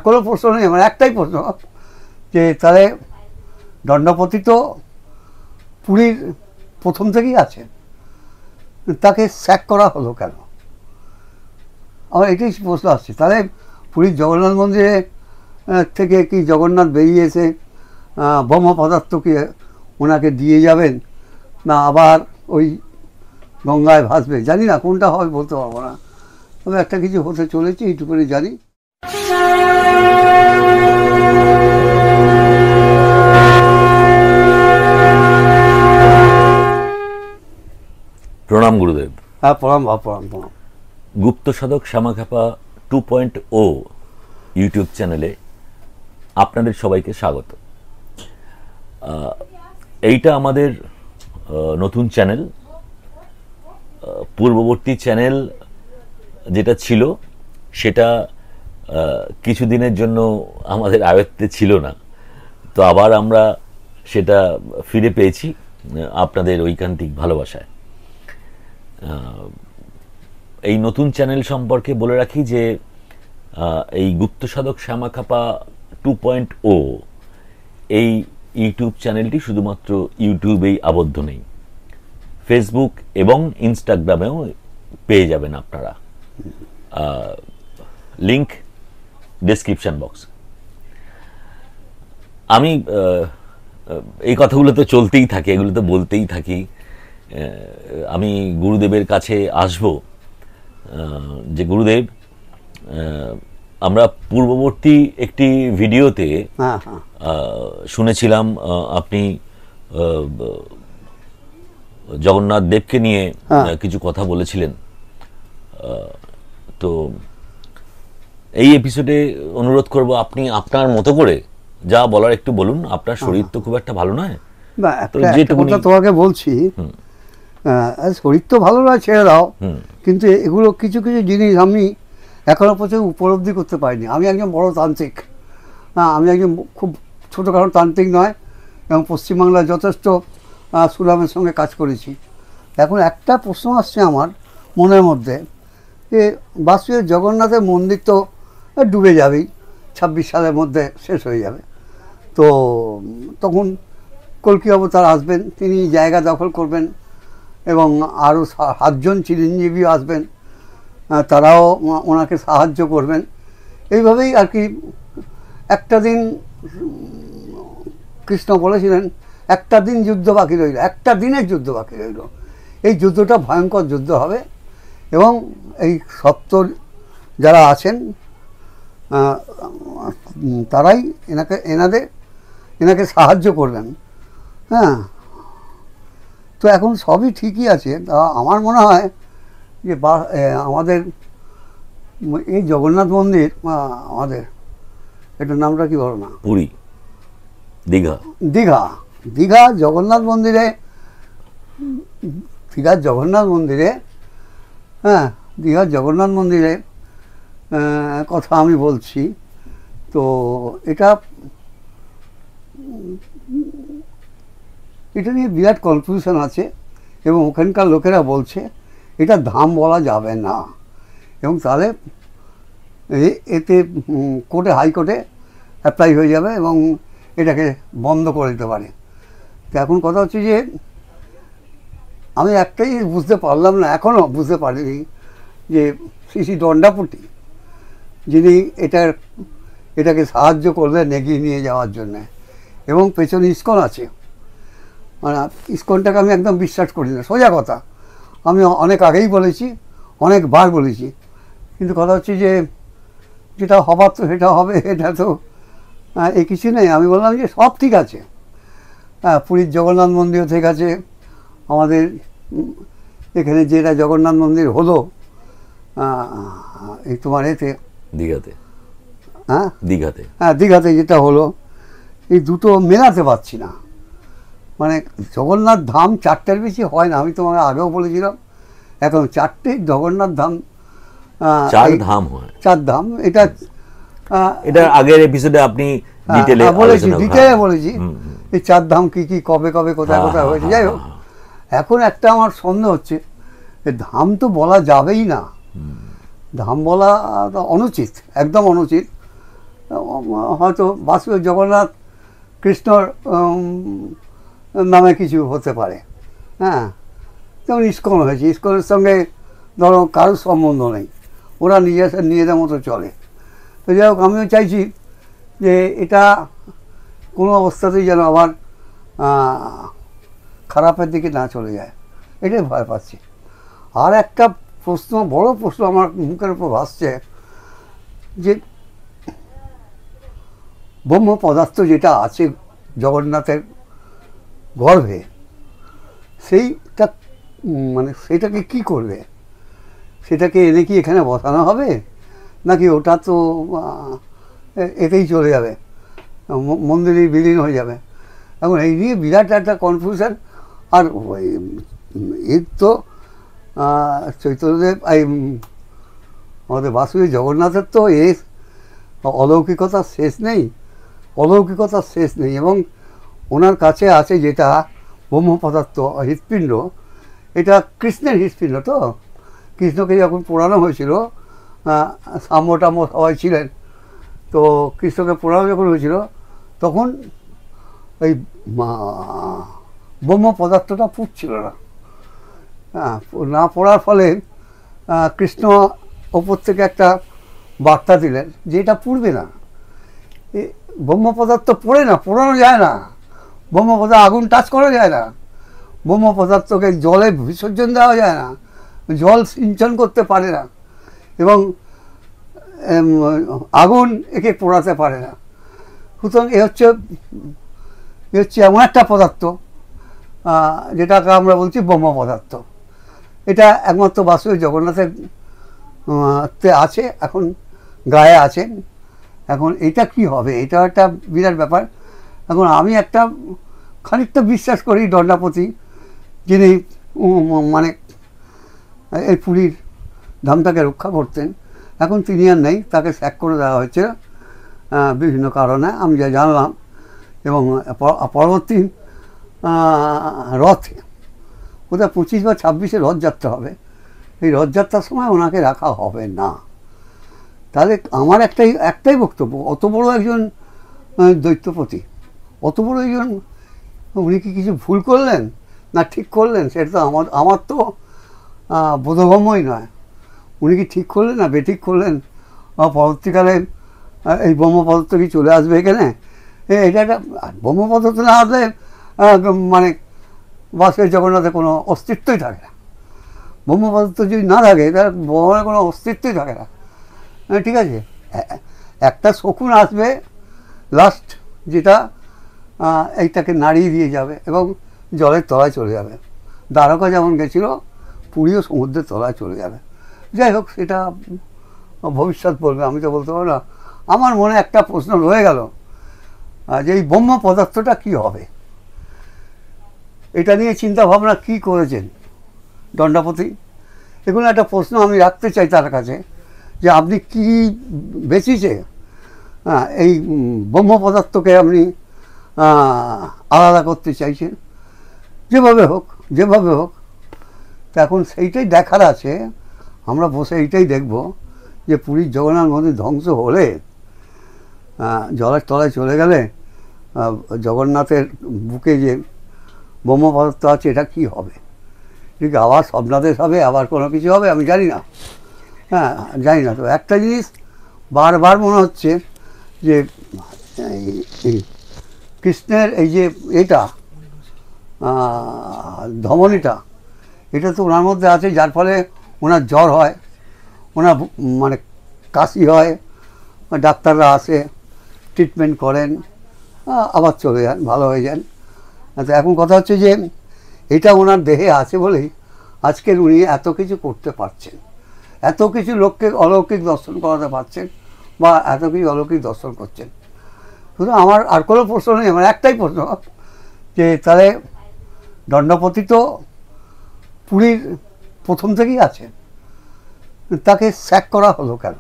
কোনো প্রশ্ন নেই, আমার একটাই প্রশ্ন যে তাহলে দণ্ডপতি তো পুরীর প্রথম থেকেই আছে, তাকে স্যাক করা হলো কেন? আমার এটাই প্রশ্ন আসছে। তাহলে পুরীর জগন্নাথ মন্দিরে থেকে কি জগন্নাথ বেরিয়ে এসে ব্রহ্ম পদার্থ কি ওনাকে দিয়ে যাবেন, না আবার ওই গঙ্গায় ভাসবে? জানি না, কোনটা হবে বলতে পারবো না, তবে একটা কিছু হতে চলেছে এইটুকুনি জানি। প্রণাম গুরুদেব। হ্যাঁ, প্রণাম প্রণাম প্রণাম। গুপ্ত সাধক শ্যামাখ্যাপা 2.0 ইউটিউব চ্যানেলে আপনাদের সবাইকে স্বাগত। এইটা আমাদের নতুন চ্যানেল। পূর্ববর্তী চ্যানেল যেটা ছিল সেটা কিছুদিনের জন্য আমাদের আয়ত্তে ছিল না, তো আবার আমরা সেটা ফিরে পেয়েছি আপনাদের ঐকান্তিক ভালোবাসায়। এই নতুন চ্যানেল সম্পর্কে বলে রাখি যে এই গুপ্ত সাধক শ্যামাখ্যাপা 2.0 এই ইউটিউব চ্যানেলটি শুধুমাত্র ইউটিউবেই আবদ্ধ নেই, ফেসবুক এবং ইনস্টাগ্রামেও পেয়ে যাবেন আপনারা। Link description box. আমি এই কথাগুলো তো চলতেই থাকে, এগুলো তো বলতেই থাকি। আমি গুরুদেবের কাছে আসব যে গুরুদেব, আমরা পূর্ববর্তী একটি ভিডিওতে শুনেছিলাম আপনি জগন্নাথ দেবকে নিয়ে কিছু কথা বলেছিলেন। তো এই এপিসোডে অনুরোধ করব আপনি আপনার মতো করে যা বলার একটু বলুন। আপনার শরীর তো খুব একটা ভালো নয়, তো যেটুকুটা তোমাকে বলছি, শরীর তো ভালো নয়, ছেড়ে দাও, কিন্তু এগুলো কিছু কিছু জিনিস আমি এখনো পর্যন্ত উপলব্ধি করতে পারিনি। আমি একজন বড় তান্ত্রিক, আমি একজন খুব ছোটোখাটো তান্ত্রিক নয়, এবং পশ্চিমবাংলায় যথেষ্ট সুনামের সঙ্গে কাজ করেছি। এখন একটা প্রশ্ন আসছে আমার মনের মধ্যে যে বাসুদেব জগন্নাথের মন্দির তো ডুবে যাবেই, 26 সালের মধ্যে শেষ হয়ে যাবে, তো তখন কল্কি অবতার আসবেন, তিনি জায়গা দখল করবেন এবং আরও 7 জন চিরঞ্জীবী আসবেন, তারাও ওনাকে সাহায্য করবেন। এইভাবেই আর কি একটা দিন কৃষ্ণ বলেছিলেন একটা দিন যুদ্ধ বাকি রইল, একটা দিনের যুদ্ধ বাকি রইল। এই যুদ্ধটা ভয়ঙ্কর যুদ্ধ হবে এবং এই সত্তর যারা আছেন তারাই এনাকে সাহায্য করবেন। হ্যাঁ, তো এখন সবই ঠিকই আছে। তা আমার মনে হয় যে আমাদের এই জগন্নাথ মন্দির, আমাদের এটার নামটা কি বলো না, পুরী, দীঘা দীঘা জগন্নাথ মন্দিরে, দীঘার জগন্নাথ মন্দিরে কথা আমি বলছি। তো এটা নিয়ে বিরাট কনফিউশন আছে এবং ওখানকার লোকেরা বলছে এটা ধাম বলা যাবে না, এবং তাহলে এতে হাইকোর্টে অ্যাপ্লাই হয়ে যাবে এবং এটাকে বন্ধ করে দিতে পারে। তো এখন কথা হচ্ছে যে আমি একটাই বুঝতে পারলাম না, এখনও বুঝতে পারিনি, যে শ্রী দণ্ডপতি যিনি এটাকে সাহায্য করবেন এগিয়ে নিয়ে যাওয়ার জন্যে, এবং পেছনে ইস্কন আছে, মানে ইস্কনটাকে আমি একদম বিশ্বাস করি না, সোজা কথা। আমি অনেক আগেই বলেছি, অনেকবার বলেছি, কিন্তু কথা হচ্ছে যে যেটা হবার তো সেটা হবে, এটা তো এই কিছু নেই। আমি বললাম যে সব ঠিক আছে, পুরীর জগন্নাথ মন্দিরও ঠিক আছে, আমাদের এখানে যেটা জগন্নাথ মন্দির হলো এই তোমার এতে দীঘাতে যেটা হলো, এই দুটো মেলাতে পারছি না। মানে জগন্নাথ ধাম 4টের বেশি হয় না, আমি তোমাকে আগেও বলেছিলাম। এখন 4টে জগন্নাথ ধাম, 4 ধাম হয়, 4 ধাম। এটা আগের এপিসোডে আপনি ডিটেইলে বলেছি এই 4 ধাম কি কি, কবে কবে, কোথায় কোথায় হয়েছে। যাই হোক, এখন একটা আমার সন্দেহ হচ্ছে, ধাম তো বলা যাবেই না, ধাম বলা অনুচিত, একদম অনুচিত। হয়তো বাসুদেব জগন্নাথ কৃষ্ণর নামে কিছু হতে পারে। হ্যাঁ, যেমন ইস্কন হয়েছে, ইস্কনের সঙ্গে ধরো কারোর সম্বন্ধ নেই, ওরা নিজেদের মতো চলে। তো যাই হোক, আমিও চাইছি যে এটা কোনো অবস্থাতেই যেন আবার খারাপের দিকে না চলে যায়, এটাই ভয় পাচ্ছি। আর একটা প্রশ্ন, বড় প্রশ্ন আমার মুখের উপর ভাসছে যে ব্রহ্ম পদার্থ যেটা আছে জগন্নাথের গর্ভে, সেইটা মানে সেটাকে কি করবে? সেটাকে এনে কি এখানে বসানো হবে, নাকি ওটা তো এতেই চলে যাবে, মন্দিরে বিলীন হয়ে যাবে? এখন এই নিয়ে বিরাট একটা কনফিউশন। আর এর তো চৈতন্যদেব আমাদের বাসুদেব জগন্নাথের তো অলৌকিকতার শেষ নেই, অলৌকিকতার শেষ নেই। এবং ওনার কাছে আছে যেটা ব্রহ্ম পদার্থ হৃৎপিণ্ড, এটা কৃষ্ণের হৃৎপিণ্ড। তো কৃষ্ণকে যখন পোড়ানো হয়েছিল, সাম্য টাম্য সবাই ছিলেন, তো কৃষ্ণকে পোড়ানো যখন হয়েছিল তখন ওই ব্রহ্ম পদার্থটা পুড়ছিল না। না পড়ার ফলে কৃষ্ণ ওপর থেকে একটা বার্তা দিলেন যে এটা পুড়বে না। ব্রহ্ম পদার্থ পড়ে না, পোড়ানো যায় না, ব্রহ্ম পদার্থ আগুন টাচ করা যায় না, ব্রহ্ম পদার্থকে জলে বিসর্জন দেওয়া যায় না, জল সিঞ্চন করতে পারে না, এবং আগুন একে পোড়াতে পারে না। সুতরাং এ হচ্ছে এমন একটা পদার্থ যেটাকে আমরা বলছি ব্রহ্ম পদার্থ। এটা একমাত্র বাসুদেব জগন্নাথের আছে, এখন গায়ে আছেন। এখন এটা কি হবে, এটা একটা বিরাট ব্যাপার। এখন আমি একটা খানিকটা বিশ্বাস করি দণ্ডাপতি, যিনি মানে এই পুরীর ধামটাকে রক্ষা করতেন, এখন তিনি আর নেই, তাকে স্যাক করে দেওয়া হয়েছে বিভিন্ন কারণে, আমি যা জানলাম। এবং পরবর্তী রথে কোথায় 25 বা 26-এ রথযাত্রা হবে, এই রথযাত্রার সময় ওনাকে রাখা হবে না। তাহলে আমার একটাই বক্তব্য, অত বড় একজন দৈত্যপতি, অত বড় একজন, উনি কি কিছু ভুল করলেন না ঠিক করলেন, সেটা তো আমার তো বোধগম্যই নয়। উনি কি ঠিক করলেন না বেঠিক করলেন, পরবর্তীকালে এই ব্রহ্ম পদার্থ কি চলে আসবে এখানে? এটা একটা ব্রহ্ম পদার্থ না আসলে মানে বাসুদেব জগন্নাথের কোনো অস্তিত্বই থাকে না। ব্রহ্ম পদার্থ যদি না থাকে তার ভগবানের কোনো অস্তিত্বই থাকে না। ঠিক আছে, একটা শকুন আসবে লাস্ট, যেটা এইটাকে নাড়িয়ে দিয়ে যাবে এবং জলের তলায় চলে যাবে। দ্বারকা যেমন গেছিল, পুরীও সমুদ্রের তলায় চলে যাবে। যাই হোক, সেটা ভবিষ্যৎ বলবে, আমি তো বলতে পারবো না। আমার মনে একটা প্রশ্ন রয়ে গেল যে এই ব্রহ্ম পদার্থটা কি হবে, এটা নিয়ে চিন্তা ভাবনা কি করেছেন দণ্ডাপতি? এগুলো একটা প্রশ্ন আমি রাখতে চাই তার কাছে, যে আপনি কি বেঁচেছে এই ব্রহ্ম পদার্থকে আপনি আলাদা করতে চাইছেন, যেভাবে হোক। তো এখন সেইটাই দেখার আছে, আমরা বসে এইটাই দেখব যে পুরীর জগন্নাথ মন্দির ধ্বংস হলে, জলের তলায় চলে গেলে, জগন্নাথের বুকে যে ব্রহ্ম পদার্থ আছে, এটা কি হবে? ঠিক আবার স্বপ্নাদেশ হবে, আবার কোনো কিছু হবে, আমি জানি না। জানি না। তো একটা জিনিস বারবার মনে হচ্ছে যে কৃষ্ণের এই যে এটা ধমনীটা, এটা তো ওনার মধ্যে আছে, যার ফলে ওনার জ্বর হয়, ওনার মানে কাশি হয়, ডাক্তাররা আসে, ট্রিটমেন্ট করেন, আবার চলে যান, ভালো হয়ে যান। তো এখন কথা হচ্ছে যে এটা ওনার দেহে আছে বলেই আজকের উনি এত কিছু করতে পারছেন, এত কিছু লোককে অলৌকিক দর্শন করাতে পারছেন, বা এত কিছু অলৌকিক দর্শন করছেন। শুধু আমার আর কোনো প্রশ্ন নেই, আমার একটাই প্রশ্ন, যে তাহলে দণ্ডপতি তো পুরীর প্রথম থেকেই আছেন, তাকে স্যাক করা হলো কেন?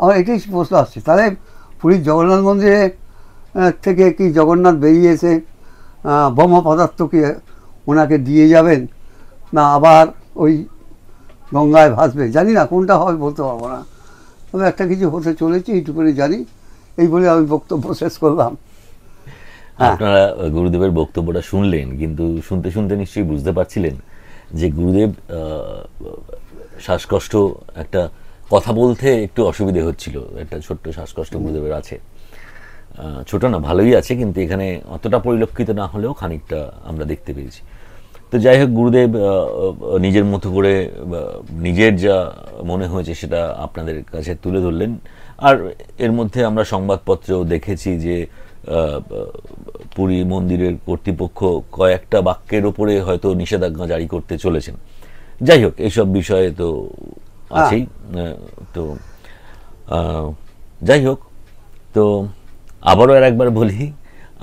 আমার এটাই প্রশ্ন আসছে। তাহলে পুরীর জগন্নাথ মন্দিরে থেকে কি জগন্নাথ বেরিয়ে এসে ব্রহ্ম পদার্থকে ওনাকে দিয়ে যাবেন, না আবার ওই গঙ্গায় ভাসবে? জানি না কোনটা হবে, বলতে পারবো না। আমি একটা কিছু হতে চলেছি এইটুকুনি জানি, এই বলে আমি বক্তব্য শেষ করলাম। আপনারা গুরুদেবের বক্তব্যটা শুনলেন, কিন্তু শুনতে শুনতে নিশ্চয়ই বুঝতে পারছিলেন যে গুরুদেব শ্বাসকষ্ট, একটা কথা বলতে একটু অসুবিধে হচ্ছিল, একটা ছোট্ট শ্বাসকষ্ট গুরুদেবের আছে। ছোট না, ভালোই আছে, কিন্তু এখানে অতটা পরিলক্ষিত না হলেও খানিকটা আমরা দেখতে পেয়েছি। তো যাই হোক, গুরুদেব নিজের মতো করে নিজের যা মনে হয়েছে সেটা আপনাদের কাছে তুলে ধরলেন। আর এর মধ্যে আমরা সংবাদপত্রেও দেখেছি যে পুরী মন্দিরের কর্তৃপক্ষ কয়েকটা বাক্যের ওপরে হয়তো নিষেধাজ্ঞা জারি করতে চলেছেন। যাই হোক, এইসব বিষয়ে তো আছেই। তো যাই হোক, তো আবারও আর একবার বলি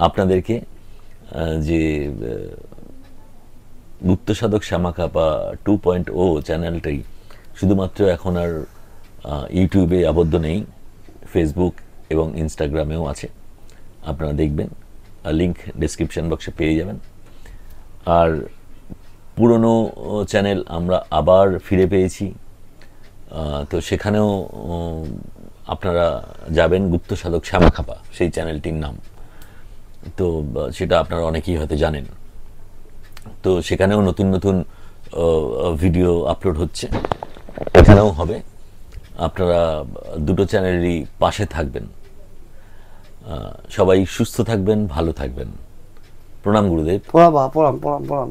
আপনাদেরকে যে গুপ্ত সাধক শ্যামাকাপা 2.0 চ্যানেলটি শুধুমাত্র এখন আর ইউটিউবে আবদ্ধ নেই, ফেসবুক এবং ইনস্টাগ্রামেও আছে। আপনারা দেখবেন, লিংক ডেসক্রিপশন বক্সে পেয়ে যাবেন। আর পুরনো চ্যানেল আমরা আবার ফিরে পেয়েছি, তো সেখানেও আপনারা যাবেন, গুপ্ত সাধক শ্যামাকাপা সেই চ্যানেলটির নাম। তো সেটা আপনারা অনেকেই হয়তো জানেন। তো সেখানেও নতুন নতুন ভিডিও আপলোড হচ্ছে, এখানেও হবে। আপনারা দুটো চ্যানেলেরই পাশে থাকবেন। সবাই সুস্থ থাকবেন, ভালো থাকবেন। প্রণাম গুরুদেব। প্রণাম প্রণাম প্রণাম প্রণাম।